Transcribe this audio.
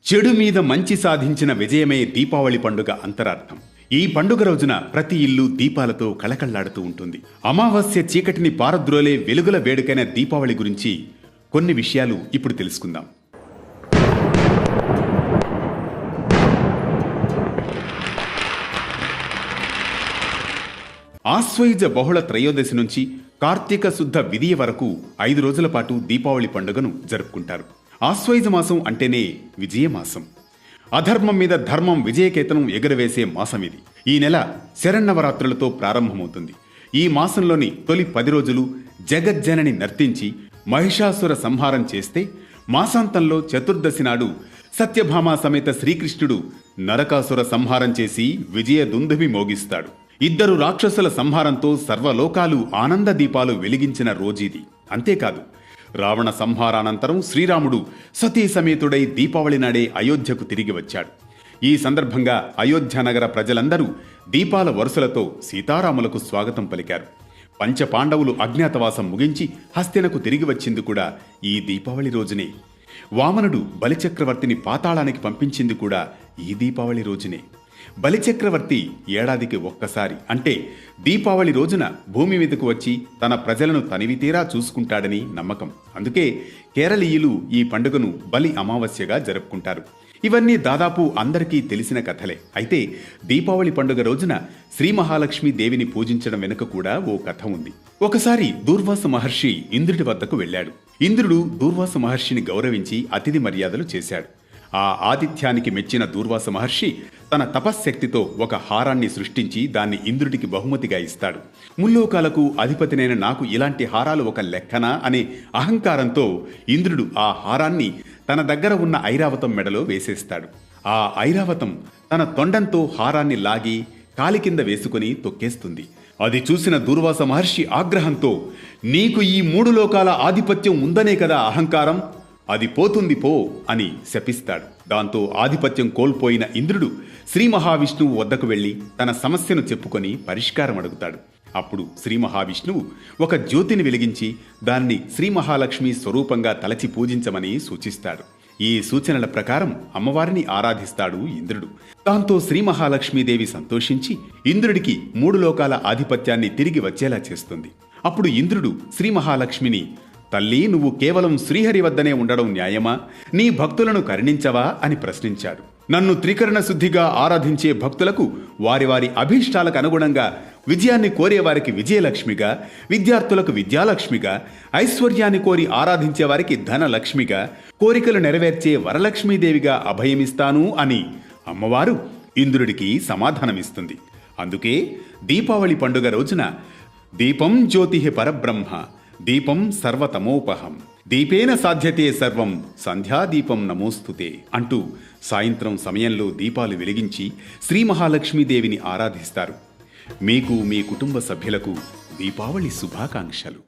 చెడు మీద మంచి సాధించిన విజయమే దీపావళి పండుగ అంతరార్థం. ఈ పండుగ రోజున ప్రతి ఇల్లు దీపాలతో కళకళ్లాడుతూ ఉంటుంది. అమావాస్య చీకటిని పారద్రోలే వెలుగుల వేడుకైన దీపావళి గురించి కొన్ని విషయాలు ఇప్పుడు తెలుసుకుందాం. ఆశ్వయుజ బహుళ త్రయోదశి నుంచి కార్తీక శుద్ధ విదియ వరకు 5 రోజుల పాటు దీపావళి పండుగను జరుపుకుంటారు. ఆశ్వయుజ మాసం అంటేనే విజయమాసం. అధర్మం మీద ధర్మం విజయకేతనం ఎగురవేసే మాసం ఇది. ఈ నెల శరన్నవరాత్రులతో ప్రారంభమవుతుంది. ఈ మాసంలోని తొలి 10 రోజులు జగజ్జనని నర్తించి మహిషాసుర సంహారం చేస్తే, మాసాంతంలో చతుర్దశి నాడు సత్యభామ సమేత శ్రీకృష్ణుడు నరకాసుర సంహారం చేసి విజయ దుందుభి మోగిస్తాడు. 2 రాక్షసుల సంహారంతో సర్వలోకాలు ఆనంద దీపాలు వెలిగించిన రోజీది. అంతేకాదు, రావణ సంహారానంతరం శ్రీరాముడు సతీ సమేతుడై దీపావళి నాడే అయోధ్యకు తిరిగి వచ్చాడు. ఈ సందర్భంగా అయోధ్య నగర ప్రజలందరూ దీపాల వరుసలతో సీతారాములకు స్వాగతం పలికారు. పంచపాండవులు అజ్ఞాతవాసం ముగించి హస్తినకు తిరిగి వచ్చింది కూడా ఈ దీపావళి రోజునే. వామనుడు బలిచక్రవర్తిని పాతాళానికి పంపించింది కూడా ఈ దీపావళి రోజునే. బలిచక్రవర్తి ఏడాదికి ఒక్కసారి అంటే దీపావళి రోజున భూమి మీదకు వచ్చి తన ప్రజలను తనివితీరా చూసుకుంటాడని నమ్మకం. అందుకే కేరళీయులు ఈ పండుగను బలి అమావాస్యగా జరుపుకుంటారు. ఇవన్నీ దాదాపు అందరికీ తెలిసిన కథలే. అయితే దీపావళి పండుగ రోజున శ్రీ మహాలక్ష్మి దేవిని పూజించడం వెనుక కూడా ఓ కథ ఉంది. ఒకసారి దూర్వాస మహర్షి ఇంద్రుడి వద్దకు వెళ్ళాడు. ఇంద్రుడు దూర్వాస మహర్షిని గౌరవించి అతిథి మర్యాదలు చేశాడు. ఆ ఆతిథ్యానికి మెచ్చిన దూర్వాస మహర్షి తన తపశ్శక్తితో ఒక హారాన్ని సృష్టించి దాన్ని ఇంద్రుడికి బహుమతిగా ఇస్తాడు. ముల్లోకాలకు అధిపతినైన నాకు ఇలాంటి హారాలు ఒక లెక్కనా అనే అహంకారంతో ఇంద్రుడు ఆ హారాన్ని తన దగ్గర ఉన్న ఐరావతం మెడలో వేసేస్తాడు. ఆ ఐరావతం తన తొండంతో హారాన్ని లాగి కాలి కింద వేసుకుని తొక్కేస్తుంది. అది చూసిన దూర్వాస మహర్షి ఆగ్రహంతో, నీకు ఈ 3 లోకాల ఆధిపత్యం ఉందనే కదా అహంకారం, అది పోతుంది పో అని శపిస్తాడు. దాంతో ఆధిపత్యం కోల్పోయిన ఇంద్రుడు శ్రీ మహావిష్ణువు వద్దకు వెళ్లి తన సమస్యను చెప్పుకొని పరిష్కారం అడుగుతాడు. అప్పుడు శ్రీ మహావిష్ణువు ఒక జ్యోతిని వెలిగించి దాన్ని శ్రీ మహాలక్ష్మి స్వరూపంగా తలచి పూజించమని సూచిస్తాడు. ఈ సూచనల ప్రకారం అమ్మవారిని ఆరాధిస్తాడు ఇంద్రుడు. దాంతో శ్రీ మహాలక్ష్మీదేవి సంతోషించి ఇంద్రుడికి 3 లోకాల ఆధిపత్యాన్ని తిరిగి వచ్చేలా చేస్తుంది. అప్పుడు ఇంద్రుడు శ్రీ మహాలక్ష్మిని, తల్లి, నువ్వు కేవలం శ్రీహరి వద్దనే ఉండడం న్యాయమా? నీ భక్తులను కరుణించవా అని ప్రశ్నించాడు. నన్ను త్రికరణ శుద్ధిగా ఆరాధించే భక్తులకు వారి వారి అభీష్టాలకు అనుగుణంగా విజయాన్ని కోరేవారికి విజయలక్ష్మిగా, విద్యార్థులకు విద్యాలక్ష్మిగా, ఐశ్వర్యాన్ని కోరి ఆరాధించే వారికి ధనలక్ష్మిగా, కోరికలు నెరవేర్చే వరలక్ష్మీదేవిగా అభయమిస్తాను అని అమ్మవారు ఇంద్రుడికి సమాధానమిస్తుంది. అందుకే దీపావళి పండుగ రోజున దీపం జ్యోతిః పరబ్రహ్మ, దీపం సర్వతమోపహం, దీపేన సాధ్యతే సర్వం, సంధ్యాదీపం నమోస్తుతే అంటూ సాయంత్రం సమయంలో దీపాలు వెలిగించి శ్రీ మహాలక్ష్మీదేవిని ఆరాధిస్తారు. మీకు, మీ కుటుంబ సభ్యులకు దీపావళి శుభాకాంక్షలు.